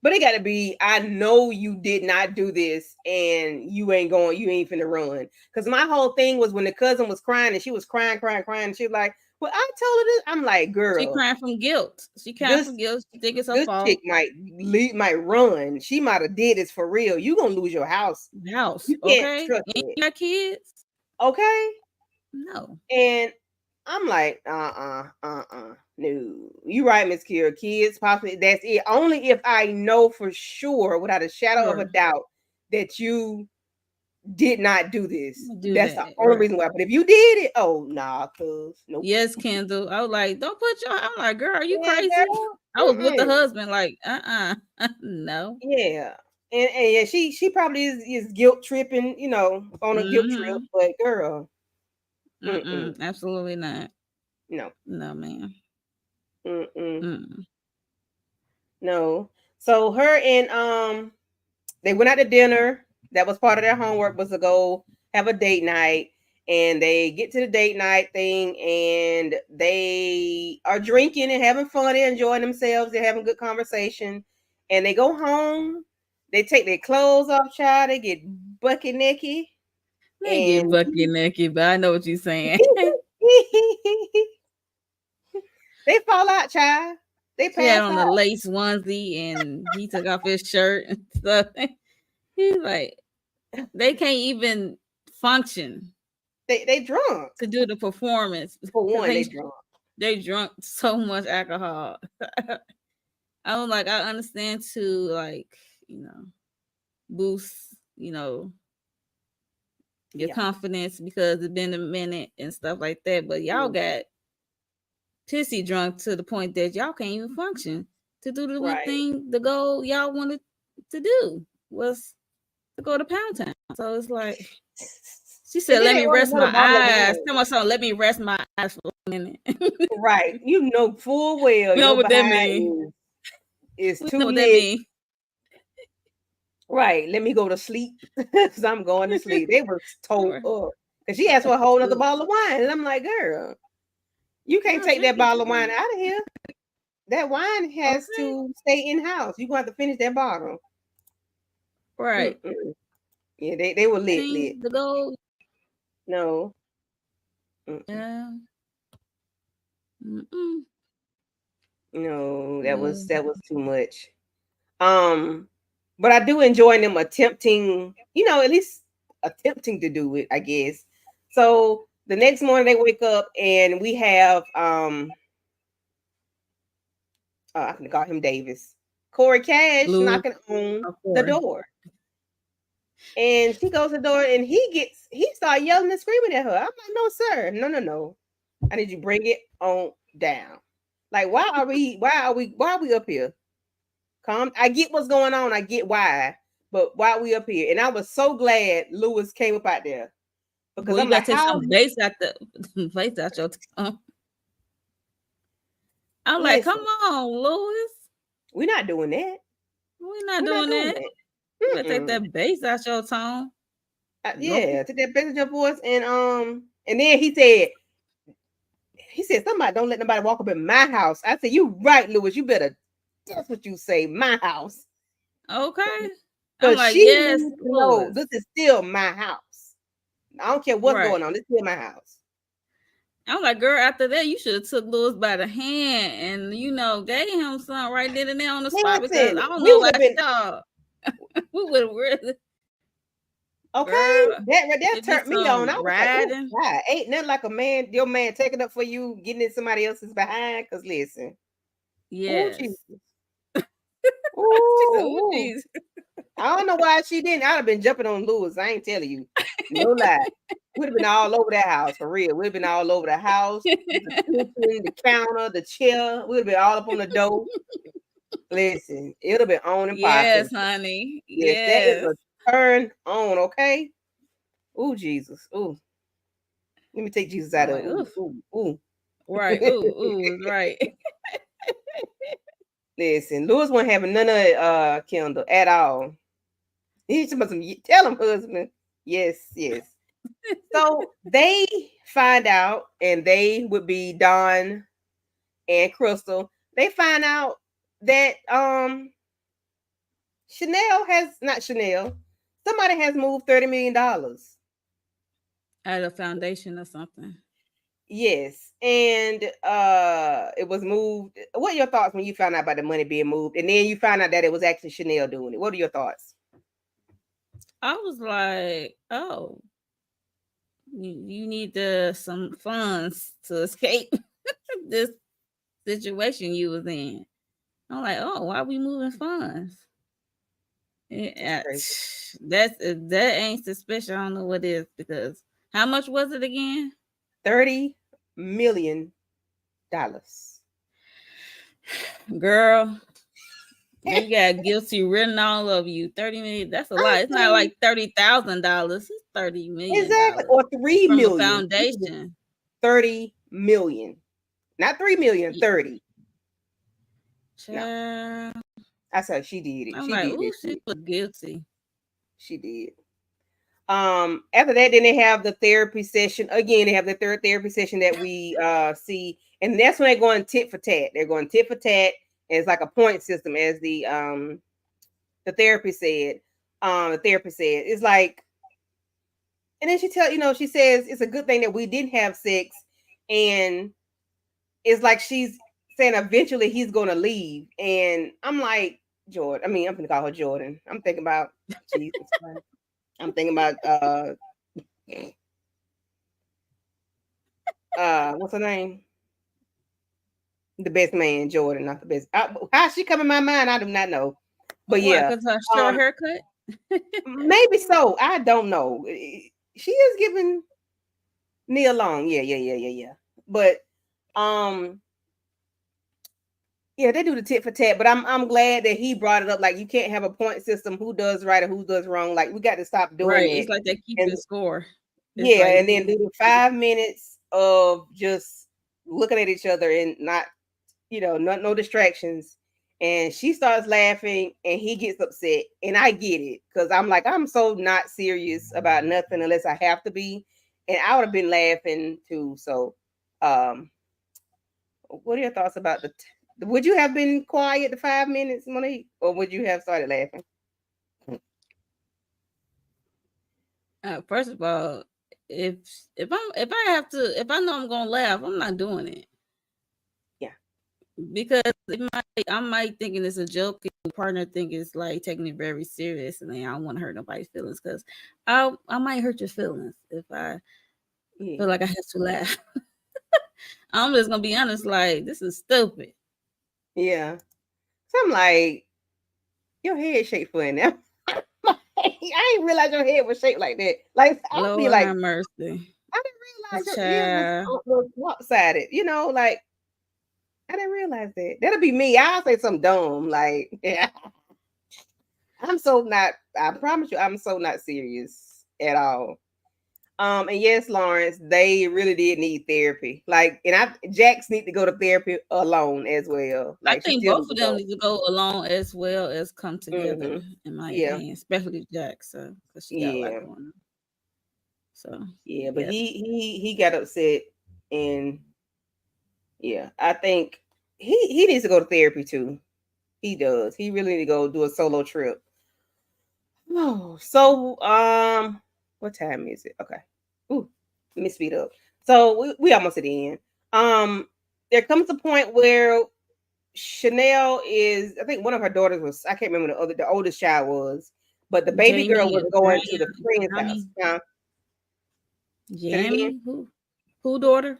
but it got to be. I know you did not do this, and you ain't going. You ain't finna run. Because my whole thing was when the cousin was crying and she was crying, crying, crying. And she was like, "Well, I told her this." I'm like, She "Girl, crying from guilt. She crying this from guilt. She think it's her this chick fault. might run. She might have did this for real. You gonna lose your house. House, You can't okay? trust And it. you got kids? Okay." No. And I'm like, no. You right, Miss Kira. Kids, possibly that's it. Only if I know for sure, without a shadow of a Sure. doubt, that you did not do this. Do That's the that. only Right. reason why. But if you did it, oh nah, cuz nope. Yes, Kendall. I was like, don't put your. I'm like, girl, are you Yeah, crazy? girl. I was with the Mm-mm. husband, like, no. Yeah. And yeah, she probably is guilt tripping, on a guilt trip. Mm-hmm. But girl, mm-mm, Mm-mm. Absolutely not. no, No, man. mm-mm, Mm. no. So her and they went out to dinner. That was part of their homework was to go have a date night. And they get to the date night thing and they are drinking and having fun. They're enjoying themselves. They're having good conversation. And they go home. They take their clothes off, child. They get bucket naked. They get And bucky naked, but I know what you're saying. they fall out, child. They She had pass on a out. lace onesie and he took off his shirt and stuff. He's like, they can't even function They drunk. to do the performance For because one, they they drunk. they drunk so much alcohol. I was like, I understand to like, you know, boost, your Yeah. confidence because it's been a minute and stuff like that. But y'all Mm, got pissy drunk to the point that y'all can't even function to do the one right. thing, the goal y'all wanted to do was to go to Pound Town. So it's like she And said, then "Let they me ordered rest another my bottle of eyes." wine. Tell my son, "Let me rest my eyes for a minute." Right. You know full well We know your what that behind mean. is We know too what that lit. mean. Right. Let me go to sleep. Cause I'm going to sleep. They were told Right. up. Cause she asked for a whole other bottle of wine. And I'm like, girl, you can't Girl, take drink that it bottle of too. wine out of here. That wine has Okay. to stay in house. You're gonna have to finish that bottle. Right. Mm-mm. Yeah, they were lit. Thing the goal. No. Mm-mm. Yeah. Mm-mm. No, that was Yeah. too much. Um, but I do enjoy them attempting, at least attempting to do it, I guess. So the next morning they wake up and we have I can call him Davis. Corey Cash Blue. knocking on Of the course. door. And she goes to the door and he started yelling and screaming at her. I'm like, no, sir. No, no, no. I need you to bring it on down. Like, why are we up here? Calm. I get what's going on. I get why. But why are we up here? And I was so glad Lewis came up out there. Because Boy, you I'm like, better take how some bass out the bass out your tongue. I'm like, come listen, on, Louis. we're not doing that. We're not We're not doing doing that. that. You better take Mm-mm. that bass out your tongue. Go. Yeah, to that passenger voice. And then he said, somebody don't let nobody walk up in my house. I said, you right, Lewis. You better, that's what you say, my house. Okay. I'm Because like, she yes, needs to know Lewis. this is still my house. I don't care what's Right. going on. This is still my house. I'm like, girl, after that, you should have took Lewis by the hand and, gave him some right then and there on the spot because Listen, I don't we know would have about been y'all. We would have really, okay. girl, That it'd be turned me on. I some was like, oh riding. God, ain't nothing like a man, your man taking up for you, getting in somebody else's behind. Cause listen, oh Jesus, Yes. She said, oh, ooh, jeez. I don't know why she didn't. I'd have been jumping on Lewis. I ain't telling you. No lie. We'd have been all over that house for real. We'd have been all over the house, the kitchen, the counter, the chair. We'd have been all up on the door. Listen, it'd have been on and popping. Yes, honey. Yes, that is Yes. a turn on, okay? Ooh, Jesus. Ooh. Let me take Jesus I'm out of like, it. Ooh, oof. ooh, ooh. Right. Ooh, ooh, right. Listen, Lewis wasn't having none of it, Kendall at all. He's supposed to tell him, husband. Yes, yes. So they find out, and they would be Don and Crystal. They find out that Chanel has not Chanel. Somebody has moved $30 million. At a foundation or something. Yes, and it was moved. What are your thoughts when you found out about the money being moved, and then you found out that it was actually Chanel doing it? What are your thoughts? I was like, oh, you need some funds to escape this situation you was in. I'm like, oh, why we moving funds? That's Yeah, crazy. that's if that ain't suspicious. I don't know what is because how much was it again? $30 million. Girl, they got guilty written all over you. 30 million. That's a I lot. It's not say like $30,000. It's $30 million exactly, or three from a million. 30 million, not 3 million. 30. No, Child. I said she did it. I'm She like, did ooh, that she shit. was guilty. She did. After that, then they have the therapy session again. They have the third therapy session that we see, and that's when they're going tit for tat. They're going tit for tat, and it's like a point system, as the therapist said. The therapist said it's like, and then she says it's a good thing that we didn't have sex, and it's like she's saying eventually he's going to leave, and I'm like, Jordan. I mean, I'm gonna call her Jordan. I'm thinking about Jesus Christ. I'm thinking about what's her name? The best man, Jordan, not the best. How she come in my mind, I do not know. But Why? yeah, Because her short um, haircut? maybe so. I don't know. She is giving Nia Long. Yeah, yeah, yeah, yeah, yeah. But um, yeah, they do the tit for tat. But I'm glad that he brought it up. Like you can't have a point system. Who does right or who does wrong? Like we got to stop doing Right. that. It's like they keep And it score. It's yeah, like and then do the 5 minutes of just looking at each other and not no distractions. And she starts laughing and he gets upset. And I get it because I'm like, I'm so not serious about nothing unless I have to be. And I would have been laughing too. So, um, what are your thoughts about would you have been quiet the 5 minutes, Monique? Or would you have started laughing? first of all, if if I know I'm gonna laugh, I'm not doing it Yeah. because I might thinking it's a joke. And the partner think it's like taking it very serious, and then I don't want to hurt nobody's feelings because I might hurt your feelings if I feel Yeah. like I have to laugh. I'm just gonna be honest, like this is stupid. Yeah. So I'm like, your head shaped funny now. I didn't realize your head was shaped like that. Like I'll be Lord like, have mercy, I didn't realize your ears was child. lopsided. Like I didn't realize that. That'll be me. I'll say something dumb. Like, yeah, I'm so not. I promise you, I'm so not serious at all. And yes, Lawrence, they really did need therapy. Like, and Jax need to go to therapy alone as well. I Like, she think still both need to of them go. need to go along as well as come together, Hmm. in my Yeah, opinion, especially Jackson because she got a lot yeah, going on. So yeah. But yeah, he got upset, and yeah, I think he needs to go to therapy too. He does. He really need to go do a solo trip. Oh, so what time is it? Okay. Ooh, let me speed up. So we almost at the end. Um, there comes a point where Chanel is, I think one of her daughters was, I can't remember the oldest child was, but the baby girl Jamie was or going to the friend's house. Johnny? Say it again. Jamie? Who daughter?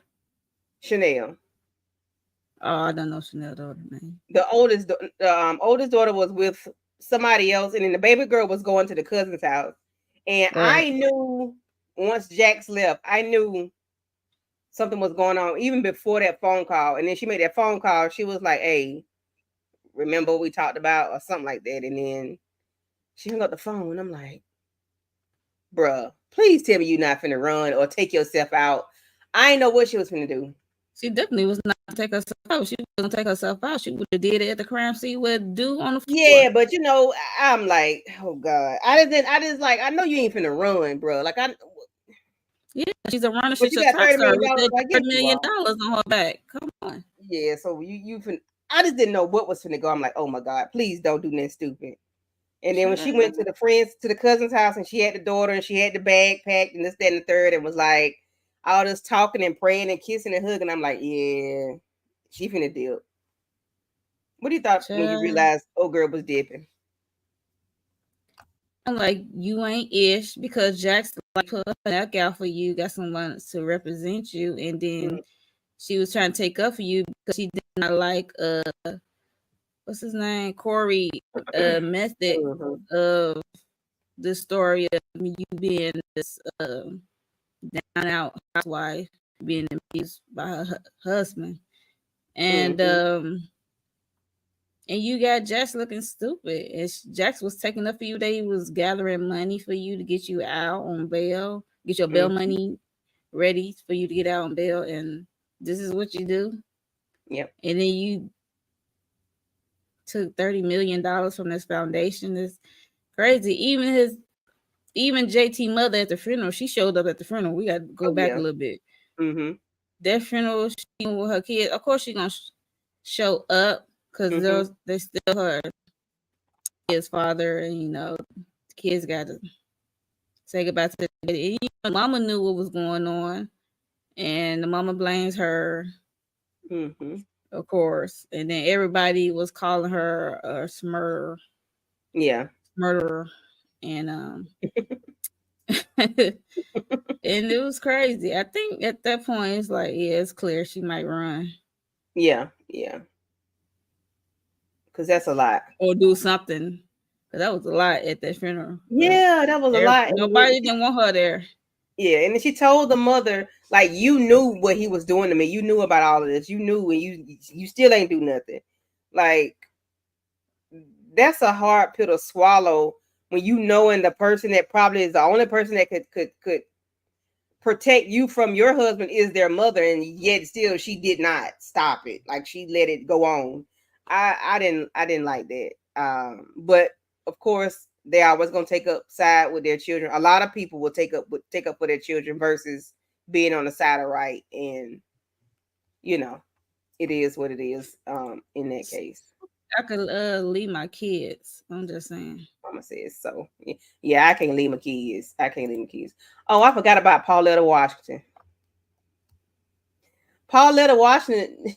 Chanel. Oh, I don't know Chanel daughter name. The oldest daughter was with somebody else, and then the baby girl was going to the cousin's house. And Right. I knew once Jax left, I knew something was going on even before that phone call. And then she made that phone call. She was like, "Hey, remember what we talked about?" or something like that. And then she hung up the phone. I'm like, "Bruh, please tell me you're not finna run or take yourself out." I ain't know what she was finna do. She definitely was not gonna take herself out. She wasn't gonna take herself out. She would have did it at the crime scene with do on the floor. Yeah, but I'm like, oh God, I just like, I know you ain't finna run, bro. Like Yeah, she's a runner. but She you should got tax her with $30 million. that So I guess you are. $30 million on her back. Come on. Yeah, so you fin. I just didn't know what was finna go. I'm like, oh my God, please don't do nothing stupid. And then when she went to the cousin's house and she had the daughter and she had the bag packed and this, that, and the third, and was like all this talking and praying and kissing and hugging. I'm like, yeah, she finna dip. What do you thought when you Child, realized old girl was dipping? I'm like, you ain't ish because Jack's like put her neck out for you, got someone to represent you, and then she was trying to take up for you because she did not like what's his name? Corey method Mm-hmm. of the story of you being this down out housewife being abused by her husband. And Mm-hmm. and you got Jax looking stupid. And Jax was taking up for you that he was gathering money for you to get you out on bail, get your bail Mm-hmm. money ready for you to get out on bail. And this is what you do. Yep. And then you took $30 million from this foundation. It's crazy. Even JT mother at the funeral, she showed up at the funeral. We got to go Oh back a yeah. little bit. Mm-hmm. That funeral, she with her kids. Of course, she gonna show up because Mm-hmm. they still her kids' father, and the kids got to say goodbye to the daddy. And, mama knew what was going on, and the mama blames her, Mm-hmm. of course. And then everybody was calling her a Yeah. murderer, and and it was crazy. I think at that point it's like, yeah, it's clear she might run Yeah. Yeah. Because that's a lot. or do something. 'Cause that was a lot at that funeral. Yeah, that was a lot. And then Nobody didn't want her there. yeah, and then she told the mother, like, you knew what he was doing to me. You knew about all of this. You knew, and you still ain't do nothing. Like, that's a hard pill to swallow when you knowing the person that probably is the only person that could protect you from your husband is their mother, and yet still she did not stop it. Like she let it go on. I didn't like that. But of course they always gonna take up side with their children. A lot of people will take up for their children versus being on the side of right. And you know, it is what it is. In that case, I could leave my kids. I'm just saying. Mama says so. Yeah, I can't leave my kids. I can't leave my kids. Oh, I forgot about Pauletta Washington. Pauletta Washington,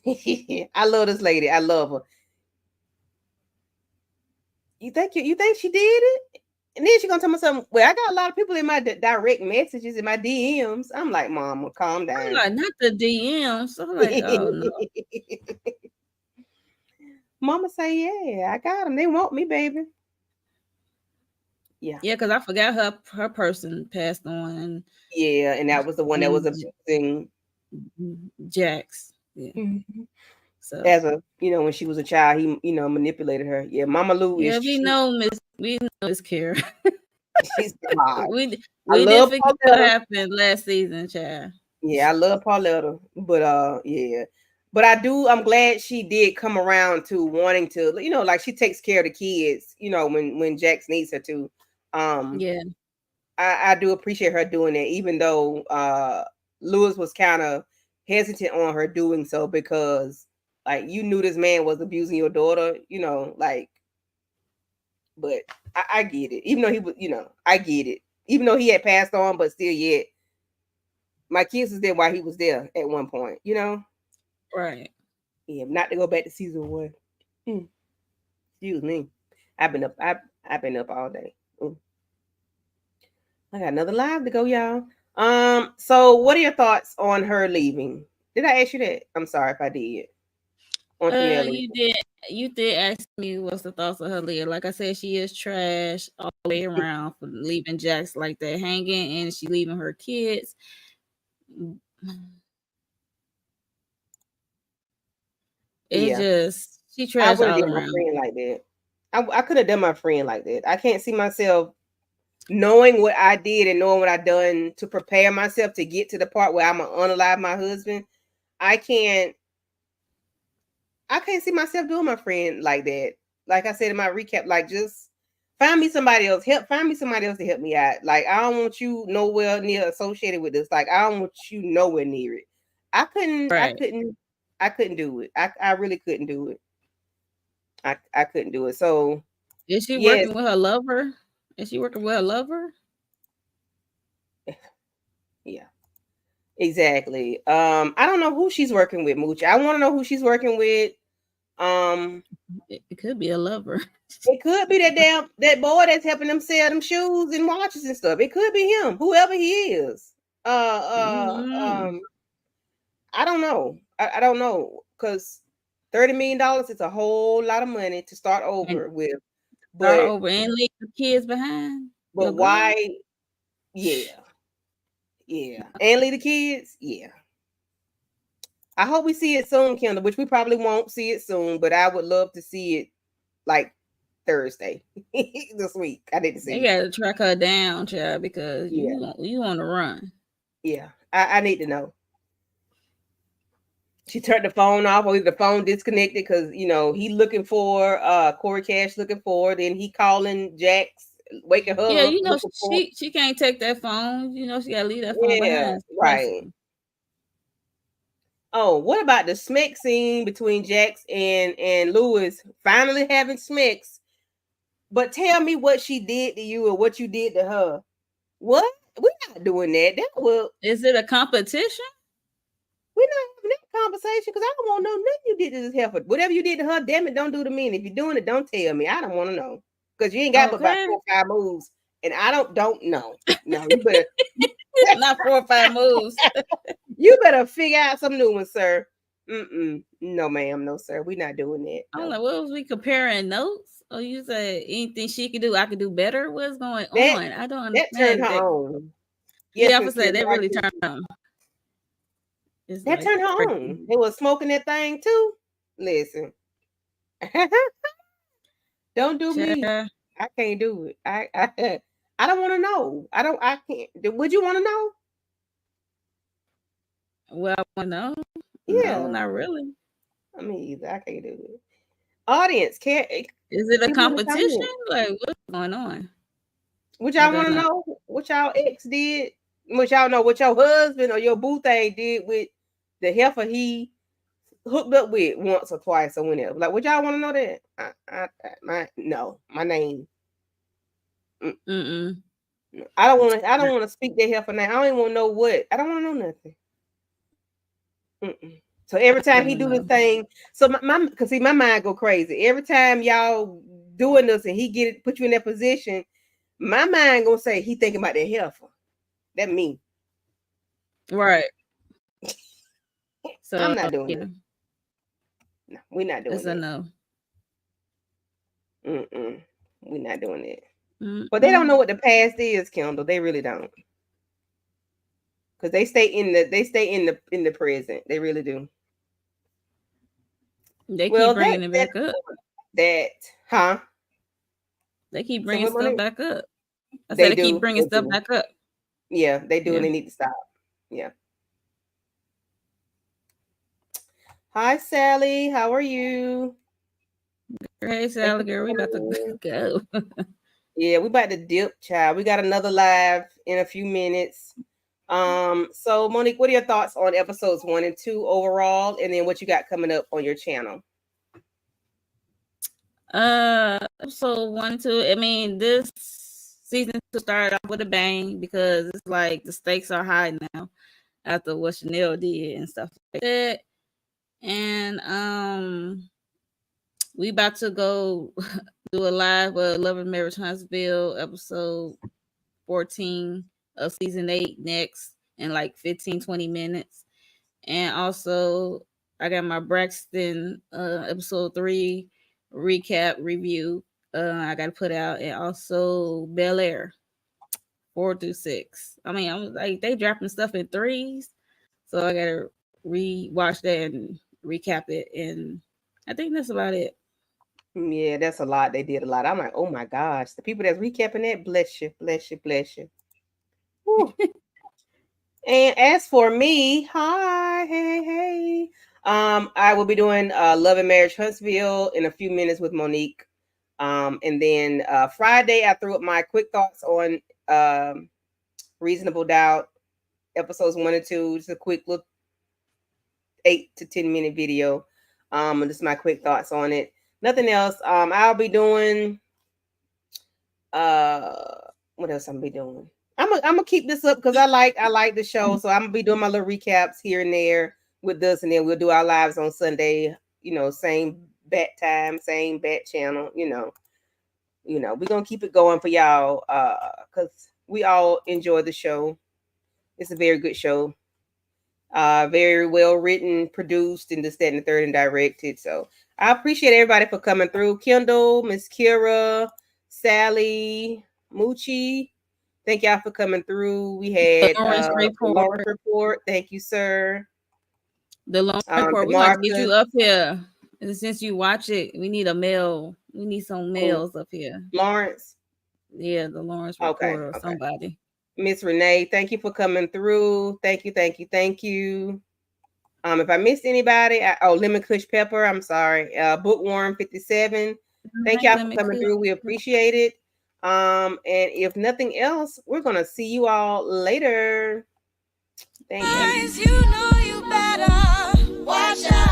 I love this lady. I love her. You think she did it? And then she gonna tell me something. Well, I got a lot of people in my direct messages in my DMs. I'm like, Mama, calm I'm down. like, not the DMs. I'm like, oh no. Mama say, yeah, I got them. They want me, baby. Yeah, Yeah, because I forgot her person passed on yeah, and that was the one that was and abusing. Jax. Yeah. Mhm. So As a, when she was a child, he, manipulated her. Yeah, Mama Lou is yeah, we know Miss Kara. she's hard. we I we didn't love forget what Pauletta. happened last season, child. Yeah, I love Pauletta, but yeah. But I'm glad she did come around to wanting to, like she takes care of the kids, when Jax needs her to. Um, Yeah. I do appreciate her doing that, even though Lewis was kind of hesitant on her doing so because Like you knew this man was abusing your daughter, like, but I get it. Even though he was, I get it. Even though he had passed on, but still, yet my kids was there while he was there at one point. Right. Yeah, not to go back to season one. Mm, excuse me. I've been up. I've been up all day. Mm. I got another live to go, y'all. So what are your thoughts on her leaving? Did I ask you that? I'm sorry if I did. On Chanel leaving. You did ask me what's the thoughts of her leaving. Like I said, she is trash all the way around for leaving Jax like that hanging, and she leaving her kids. It Yeah, just she I trash would have all did my around. friend like that. I could have done my friend like that. I can't see myself knowing what I did and knowing what I done to prepare myself to get to the part where I'm gonna unalive my husband. I can't. I can't see myself doing my friend like that. Like I said in my recap, like just find me somebody else. Find me somebody else to help me out. Like I don't want you nowhere near associated with this. Like I don't want you nowhere near it. I couldn't. I Right. couldn't. I couldn't do it. I really couldn't do it. I couldn't do it. So Is she yes, working with her lover? Is she working with her lover? yeah, exactly. I don't know who she's working with, Mooch. I want to know who she's working with. Um, It could be a lover. it could be that boy that's helping them sell them shoes and watches and stuff. It could be him, whoever he is. Mm. I don't know. I don't know because $30 million is a whole lot of money to start And over with. start But over and leave the kids behind. but Your girl. why? Yeah, yeah, and leave the kids. Yeah, I hope we see it soon, Kendall. Which we probably won't see it soon, but I would love to see it like Thursday this week. I didn't They see it. gotta track her down, child, because Yeah, you on the run. yeah. I need to know. She turned the phone off or the phone disconnected because he looking for Corey Cash looking for. Then he calling Jax, waking Yeah, her up looking for. she can't take that phone. She gotta leave that phone Yeah, behind. right. Oh, what about the smeck scene between Jax and Lewis finally having smecks? But tell me what she did to you or what you did to her. What? We're not doing that. That will Is it a competition? we're not having that conversation because I don't want to know nothing you did to this heifer. Whatever you did to her, damn it, don't do to me. And if you're doing it, don't tell me. I don't want to know because you ain't got but about Okay. 4 or 5 moves, and I don't know. No, you better Not 4 or 5 moves. you better figure out some new ones, sir. No, ma'am, no, sir. We're not doing that. I'm No. like, what was we comparing notes? Or you said anything she could do, I could do better? What's going That on? I don't that turned her understand that. on. Yes, Yeah, I Miss would say Kim. that really turned on. It's That like turned her crazy. on. They was smoking that thing too. Listen, don't do me. Child, I can't do it. I don't want to know. I don't. I can't. Would you want to know? well, no, no, Yeah. not really. I mean, either. I can't do it. Audience, can't Is it a people in the competition? comments? Like, what's going on? Would I y'all want don't to know. know what y'all ex did? What y'all know what your husband or your boo thing did with the heifer he hooked up with once or twice or whenever? Like, would y'all want to know that? My name. Mm-mm. I don't want to. I don't want to speak that heifer name. I don't even want to know what. I don't want to know nothing. Mm-mm. So every I time he don't do this know. thing, so my cause see my mind go crazy. Every time y'all doing this and he get it, put you in that position, my mind gonna say he thinking about that heifer. That me. Right. I'm So not doing yeah, it. No, we're not it's doing a it. no. We're not doing it. But they don't Mm-mm. know what the past is, Kendall. They really don't. Cause they stay in the present. They really do. They keep Well, bringing it back up. that huh? They keep So bringing what stuff money? back up. I said They they keep do. bringing They stuff do. back up. Yeah, they do, and Yeah. they need to stop. Yeah. Hi, Sally. How are you? Hey, Thank Sally you girl, for we about to coming in. go. Yeah, we about to dip, child. We got another live in a few minutes. So Monique, what are your thoughts on episodes 1 and 2 overall, and then what you got coming up on your channel? Episode 1 and 2. I mean, this season 2 started off with a bang because it's like the stakes are high now after what Chanel did and stuff like that. And we about to go do a live Love and Marriage Huntsville episode 14 of season 8 next in like 15-20 minutes. And also I got my Braxton episode 3 recap review I gotta put out, and also Bel Air 4 through 6. I mean, I'm like they dropping stuff in threes, so I gotta re-watch that and recap it, and I think that's about it. Yeah, that's a lot. They did a lot. I'm like, oh my gosh, the people that's recapping that, bless you, bless you, bless you. Whew. And as for me, hi, hey, hey. I will be doing Love and Marriage Huntsville in a few minutes with Monique. And then Friday, I threw up my quick thoughts on Reasonable Doubt episodes 1 and 2. Just a quick look, 8 to 10 minute video. And just my quick thoughts on it. Nothing else. I'll be doing uh what else I'm gonna be doing? I'm gonna keep this up because I like the show. So I'm gonna be doing my little recaps here and there with this, and then we'll do our lives on Sunday, same bat time, same bat channel, we're gonna keep it going for y'all, because we all enjoy the show. It's a very good show. Very well written, produced, and this, that, and the third, and directed. So I appreciate everybody for coming through. Kendall, Miss Kira, Sally, Moochie. Thank y'all for coming through. We had Lawrence report. Lawrence report. Thank you, sir. The Lawrence report. We're gonna get you up here. And since you watch it, we need a male. We need some males up here. Lawrence. Yeah, the Lawrence report or Okay. somebody. Miss Renee, thank you for coming through. Thank you, thank you, thank you. If I missed anybody, Lemon Kush Pepper, I'm sorry. Bookworm 57. Thank y'all for coming through. We appreciate it. And if nothing else, we're gonna see you all later. Thank you. You know you better watch out.